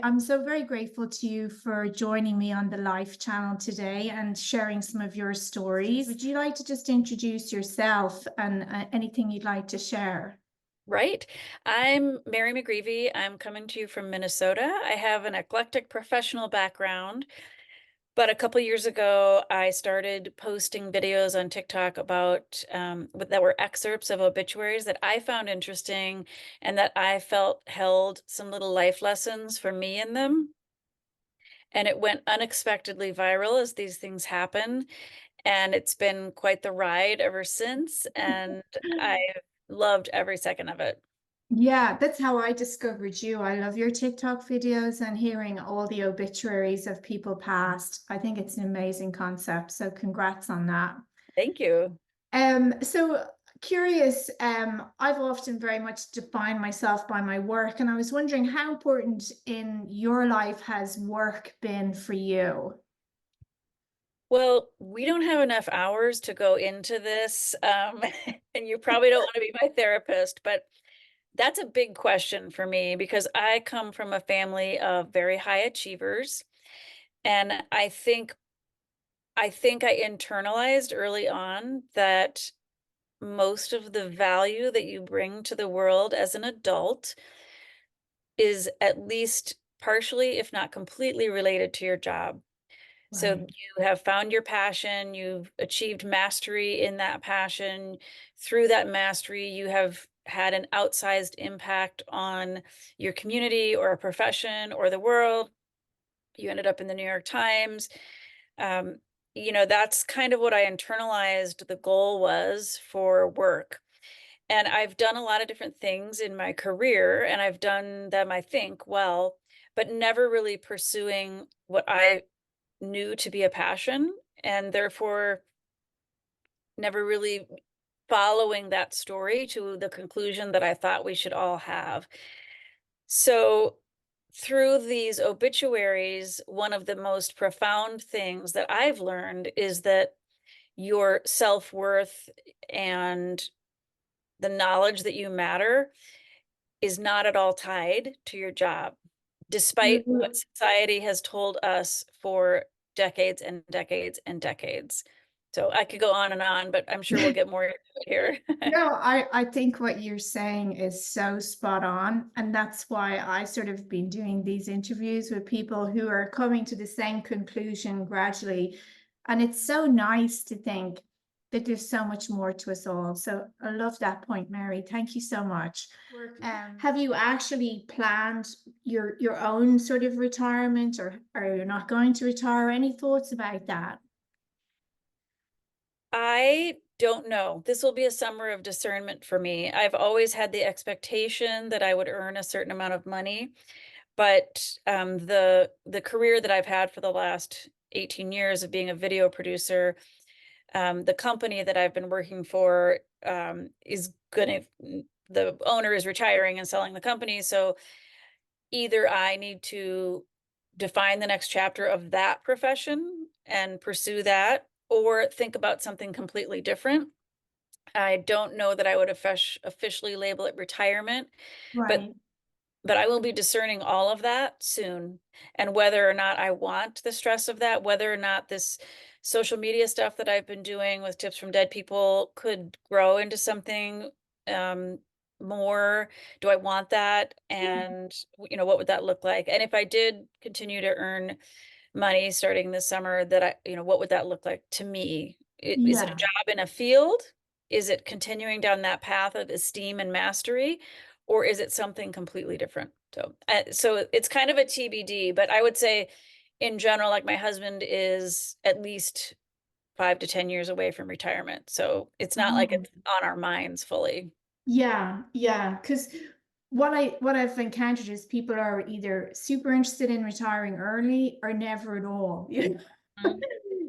I'm so very grateful to you for joining me on the Life channel today and sharing some of your stories. Would you like to just introduce yourself and anything you'd like to share? Right. I'm Mary McGreevy. I'm coming to you from Minnesota. I have an eclectic professional background, but a couple years ago, I started posting videos on TikTok about that were excerpts of obituaries that I found interesting and that I felt held some little life lessons for me in them. And it went unexpectedly viral as these things happen. And it's been quite the ride ever since. And I've loved every second of it. Yeah, that's how I discovered you. I love your TikTok videos and hearing all the obituaries of people past. I think it's an amazing concept. So congrats on that. Thank you. So curious, I've often very much defined myself by my work, and I was wondering how important in your life has work been for you? Well, we don't have enough hours to go into this, and you probably don't want to be my therapist, but that's a big question for me because I come from a family of very high achievers, and I think I internalized early on that most of the value that you bring to the world as an adult is at least partially, if not completely, related to your job. So Right. you have found your passion, you've achieved mastery in that passion. Through that mastery, you have had an outsized impact on your community or a profession or the world. You ended up in the New York Times. Um, that's kind of what I internalized the goal was for work. And I've done a lot of different things in my career, and I've done them, I think, well, but never really pursuing what I knew to be a passion, and therefore never really following that story to the conclusion that I thought we should all have. So, through these obituaries, one of the most profound things that I've learned is that your self worth and the knowledge that you matter is not at all tied to your job, despite what Mm. society has told us for decades and decades and decades. So I could go on and on, but I'm sure we'll get more into it here. No, I think what you're saying is so spot on. And that's why I sort of been doing these interviews with people who are coming to the same conclusion gradually. And it's so nice to think that there's so much more to us all. So I love that point, Mary. Thank you so much. Have you actually planned your own sort of retirement, or are you not going to retire? Any thoughts about that? I don't know. This will be a summer of discernment for me. I've always had the expectation that I would earn a certain amount of money, but the career that I've had for the last 18 years of being a video producer, the company that I've been working for is gonna, the owner is retiring and selling the company. So either I need to define the next chapter of that profession and pursue that, or think about something completely different. I don't know that I would officially label it retirement, but Right. but I will be discerning all of that soon. And whether or not I want the stress of that, whether or not this social media stuff that I've been doing with tips from dead people could grow into something um, more. Do I want that? And, what would that look like? And if I did continue to earn money starting this summer, what would that look like to me? Is it a Yeah. job in a field? Is it continuing down that path of esteem and mastery? Or is it something completely different? So it's kind of a TBD, but I would say in general, like my husband is at least 5 to 10 years away from retirement. So it's not like Oh. it's on our minds fully. Yeah, yeah. Because what I've encountered is people are either super interested in retiring early or never at all. Mhm.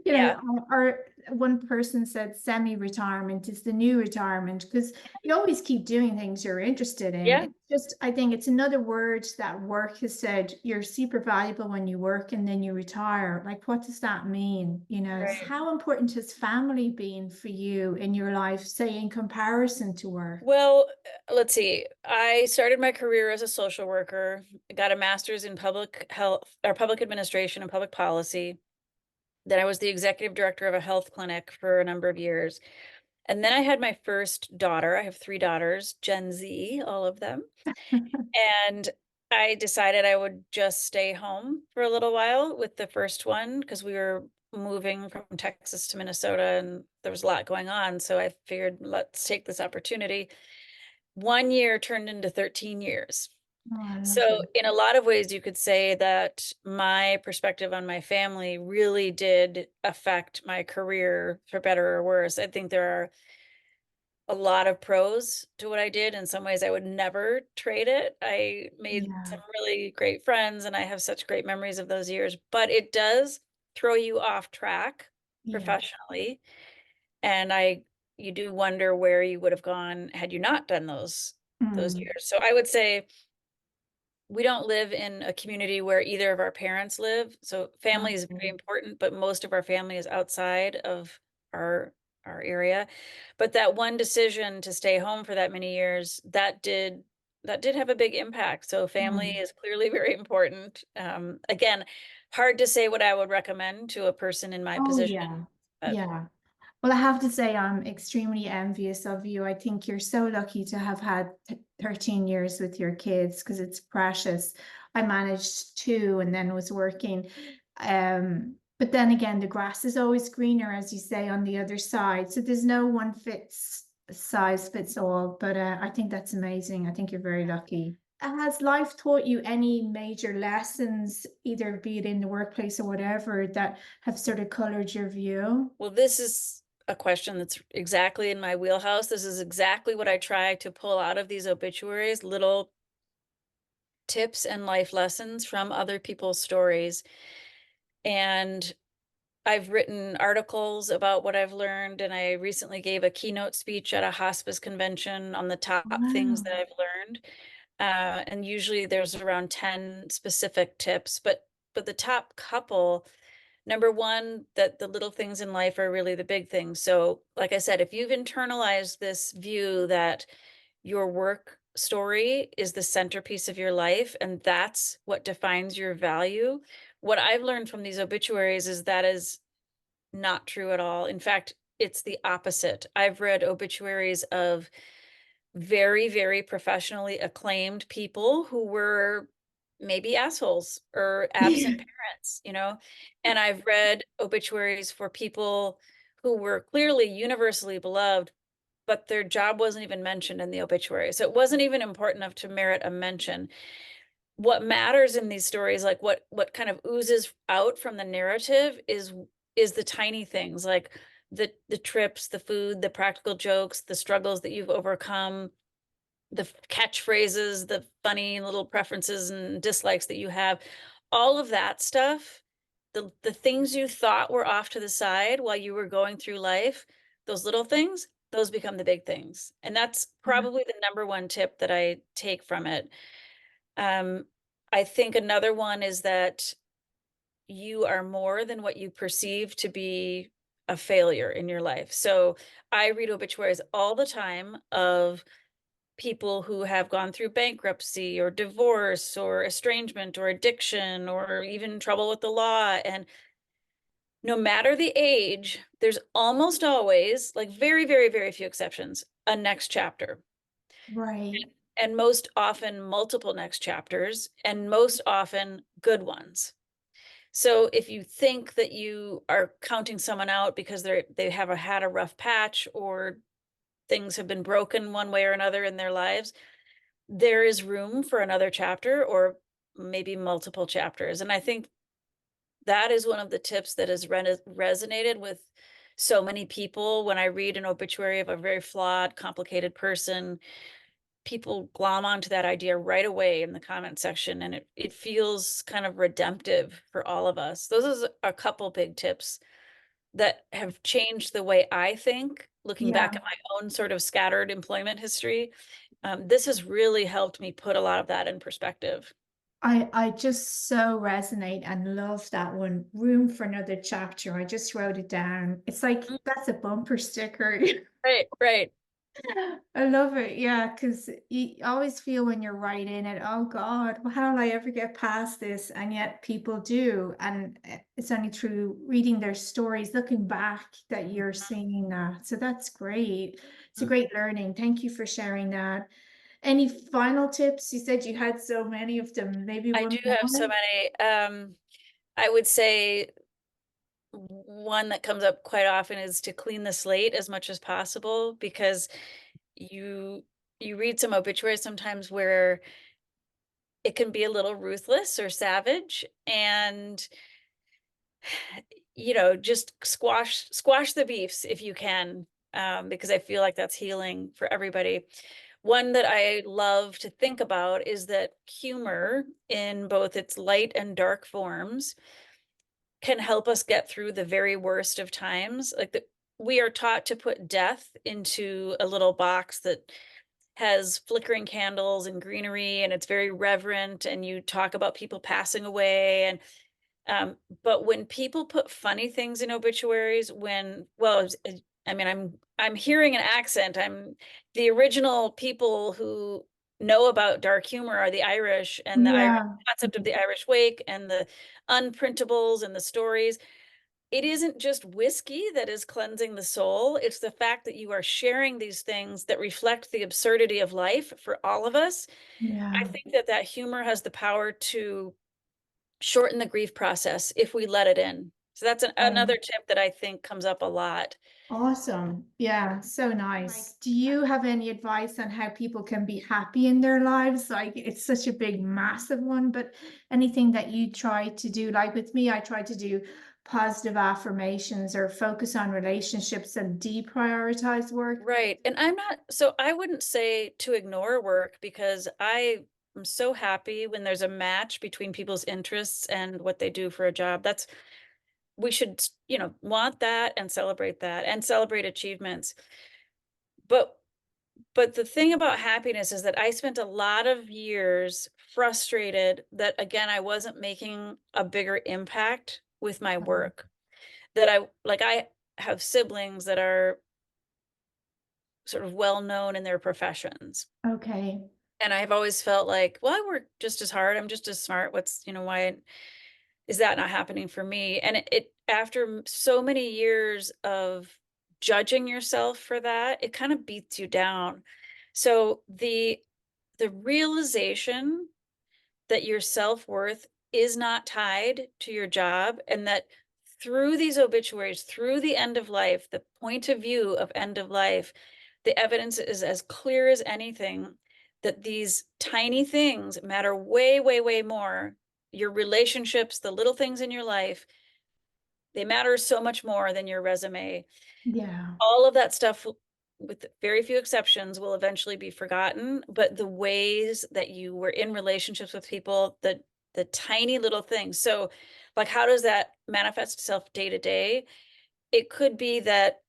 You Yeah. know, or one person said semi-retirement is the new retirement because you always keep doing things you're interested in. Yeah. It's just, I think it's another word that work has said you're super valuable when you work and then you retire. Like, what does that mean? You know, Right. how important has family been for you in your life, say, in comparison to work? Well, let's see. I started my career as a social worker, got a master's in public health or public administration and public policy. Then I was the executive director of a health clinic for a number of years. And then I had my first daughter. I have three daughters, Gen Z, all of them. And I decided I would just stay home for a little while with the first one because we were moving from Texas to Minnesota and there was a lot going on. So I figured, let's take this opportunity. 1 year turned into 13 years. Oh, I love So, it. in a lot of ways, you could say that my perspective on my family really did affect my career for better or worse. I think there are a lot of pros to what I did. In some ways, I would never trade it. I made some Yeah, really great friends and I have such great memories of those years, but it does throw you off track yeah. professionally. And you do wonder where you would have gone had you not done those Mm. years. So I would say we don't live in a community where either of our parents live. So family is very Okay. important, but most of our family is outside of our our area. But that one decision to stay home for that many years, that did have a big impact. So family Mm. is clearly very important. Again, hard to say what I would recommend to a person in my Oh, position, yeah. but Yeah. Well, I have to say, I'm extremely envious of you. I think you're so lucky to have had 13 years with your kids because it's precious. I managed two and then was working. But then again, the grass is always greener, as you say, on the other side. So there's no one fits size fits all. But I think that's amazing. I think you're very lucky. Has life taught you any major lessons, either be it in the workplace or whatever, that have sort of colored your view? well, this is a question that's exactly in my wheelhouse. This is exactly what I try to pull out of these obituaries, little tips and life lessons from other people's stories. And I've written articles about what I've learned, and I recently gave a keynote speech at a hospice convention on the top things that Wow. I've learned. And usually there's around 10 specific tips, but the top couple, number one, that the little things in life are really the big things. So, like I said, if you've internalized this view that your work story is the centerpiece of your life and that's what defines your value, what I've learned from these obituaries is that is not true at all. In fact, it's the opposite. I've read obituaries of very, very professionally acclaimed people who were maybe assholes or absent parents, and I've read obituaries for people who were clearly universally beloved, but their job wasn't even mentioned in the obituary. So it wasn't even important enough to merit a mention. What matters in these stories, like what kind of oozes out from the narrative is the tiny things, like the trips, the food, the practical jokes, the struggles that you've overcome, the catchphrases, the funny little preferences and dislikes that you have, all of that stuff, the things you thought were off to the side while you were going through life, those little things, those become the big things. And that's probably the number one tip that I take from it. Um, I think another one is that you are more than what you perceive to be a failure in your life. So I read obituaries all the time of people who have gone through bankruptcy or divorce or estrangement or addiction or even trouble with the law. And no matter the age, there's almost always, like very, very, very few exceptions, a next chapter. Right. And most often multiple next chapters, and most often good ones. So if you think that you are counting someone out because they have had a rough patch or things have been broken one way or another in their lives, there is room for another chapter or maybe multiple chapters. And I think that is one of the tips that has resonated with so many people. When I read an obituary of a very flawed, complicated person, people glom onto that idea right away in the comment section, and it feels kind of redemptive for all of us. Those are a couple big tips that have changed the way I think, looking back Yeah. at my own sort of scattered employment history. This has really helped me put a lot of that in perspective. I just so resonate and love that one. Room for another chapter. I just wrote it down. It's like Mm, that's a bumper sticker. right, right. I love it. Yeah, because you always feel when you're writing it, oh God, how will I ever get past this? And yet people do. And it's only through reading their stories, looking back, that you're seeing that. So that's great. It's a Mhm. great learning. Thank you for sharing that. Any final tips? You said you had so many of them. Maybe I one do have so more? many. I would say one that comes up quite often is to clean the slate as much as possible, because you you read some obituaries sometimes where it can be a little ruthless or savage, and just squash the beefs if you can, because I feel like that's healing for everybody. One that I love to think about is that humor, in both its light and dark forms, can help us get through the very worst of times. We are taught to put death into a little box that has flickering candles and greenery, and it's very reverent, and you talk about people passing away. And but when people put funny things in obituaries, I mean, I'm hearing an accent. I'm The original people who know about dark humor are the Irish, and the Irish Yeah. concept of the Irish wake and the unprintables and the stories. It isn't just whiskey that is cleansing the soul. It's the fact that you are sharing these things that reflect the absurdity of life for all of us. I Yeah. think that that humor has the power to shorten the grief process if we let it in. So that's another Um, tip that I think comes up a lot. Awesome. Yeah, so nice. Do you have any advice on how people can be happy in their lives? Like it's such a big, massive one, but anything that you try to do, like with me, I try to do positive affirmations or focus on relationships and deprioritize work. Right. And I wouldn't say to ignore work, because I am so happy when there's a match between people's interests and what they do for a job. We should, want that and celebrate achievements. But But the thing about happiness is that I spent a lot of years frustrated that, again, I wasn't making a bigger impact with my Um, work. I have siblings that are sort of well known in their professions. Okay. And I've always felt like, well, I work just as hard. I'm just as smart. Why is that not happening for me? And after so many years of judging yourself for that, it kind of beats you down. So the realization that your self-worth is not tied to your job, and that through these obituaries, through the end of life, the point of view of end of life, the evidence is as clear as anything that these tiny things matter way, way, way more. Your relationships, the little things in your life, they matter so much more than your resume. Yeah. All of that stuff, with very few exceptions, will eventually be forgotten, but the ways that you were in relationships with people, the tiny little things. So, like, how does that manifest itself day to day? It could be that,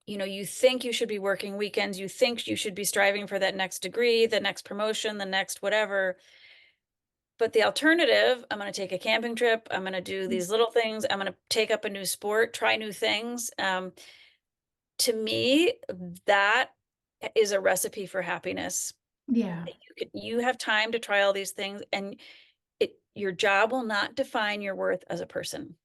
you think you should be working weekends, you think you should be striving for that next degree, the next promotion, the next whatever. But the alternative, I'm going to take a camping trip, I'm going to do these little things, I'm going to take up a new sport, try new things. To me, that is a recipe for happiness. Yeah. You have time to try all these things, and your job will not define your worth as a person.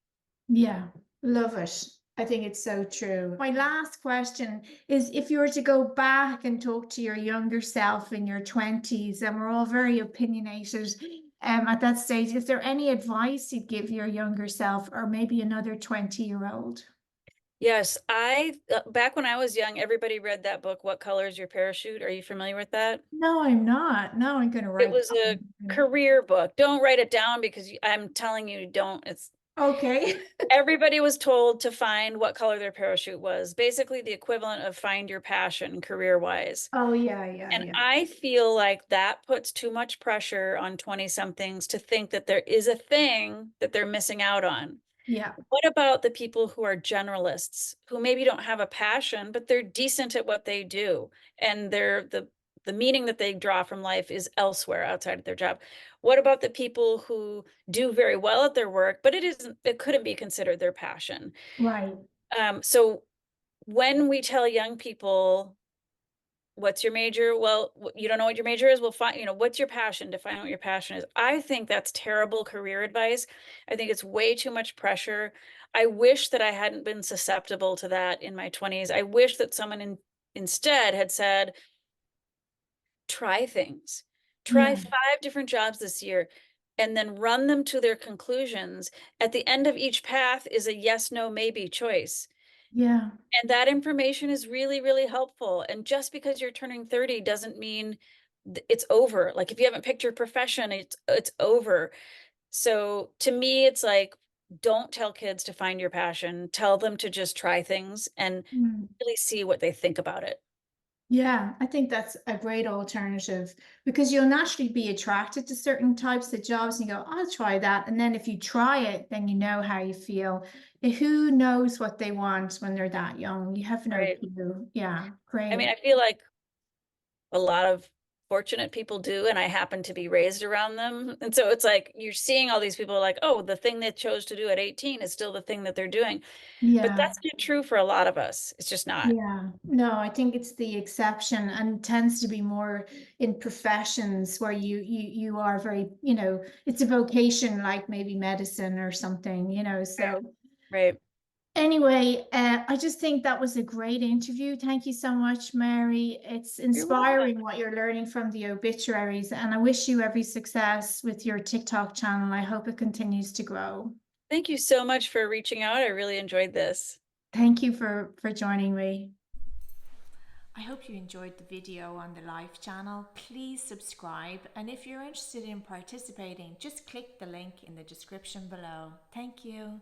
Yeah, love it. I think it's so true. My last question is if you were to go back and talk to your younger self in your 20s, and we're all very opinionated at that stage, is there any advice you'd give your younger self or maybe another 20-year-old? Yes, back when I was young, everybody read that book, What Color is Your Parachute? Are you familiar with that? No, I'm not. No, I'm going to It write was that a one. career book. Don't write it down, because I'm telling you, don't. It's Okay. Everybody was told to find what color their parachute was, basically the equivalent of find your passion career wise. Oh, yeah, yeah, And yeah. I feel like that puts too much pressure on 20 somethings to think that there is a thing that they're missing out on. Yeah. What about the people who are generalists, who maybe don't have a passion, but they're decent at what they do, and the meaning that they draw from life is elsewhere outside of their job? What about the people who do very well at their work, but it couldn't be considered their passion? Right. So when we tell young people, "What's your major?" "Well, you don't know what your major is? Well, what's your passion? Define what your passion is." I think that's terrible career advice. I think it's way too much pressure. I wish that I hadn't been susceptible to that in my 20s. I wish that someone instead had said, "Try things. Try Yeah. 5 different jobs this year, and then run them to their conclusions. At the end of each path is a yes, no, maybe choice." Yeah. And that information is really, really helpful, and just because you're turning 30 doesn't mean it's over. Like, if you haven't picked your profession, it's over. So, to me, it's like, don't tell kids to find your passion, tell them to just try things and Mm. really see what they think about it. Yeah, I think that's a great alternative because you'll naturally be attracted to certain types of jobs and you go, I'll try that. And then if you try it, then you know how you feel. Who knows what they want when they're that young? You have no Right. clue. Yeah, I mean, great. I feel like a lot of fortunate people do, and I happen to be raised around them, and so it's like, you're seeing all these people like, "Oh, the thing they chose to do at 18 is still the thing that they're doing." But Yeah. that's not true for a lot of us. It's just not. Yeah, no, I think it's the exception and tends to be more in professions where you are very, it's a vocation like maybe medicine or something, Right. so Right. anyway, I just think that was a great interview. Thank you so much, Mary. It's You're welcome. inspiring what you're learning from the obituaries, and I wish you every success with your TikTok channel. I hope it continues to grow. Thank you so much for reaching out. I really enjoyed this. Thank you for joining me. I hope you enjoyed the video on the Life channel. Please subscribe, and if you're interested in participating, just click the link in the description below. Thank you.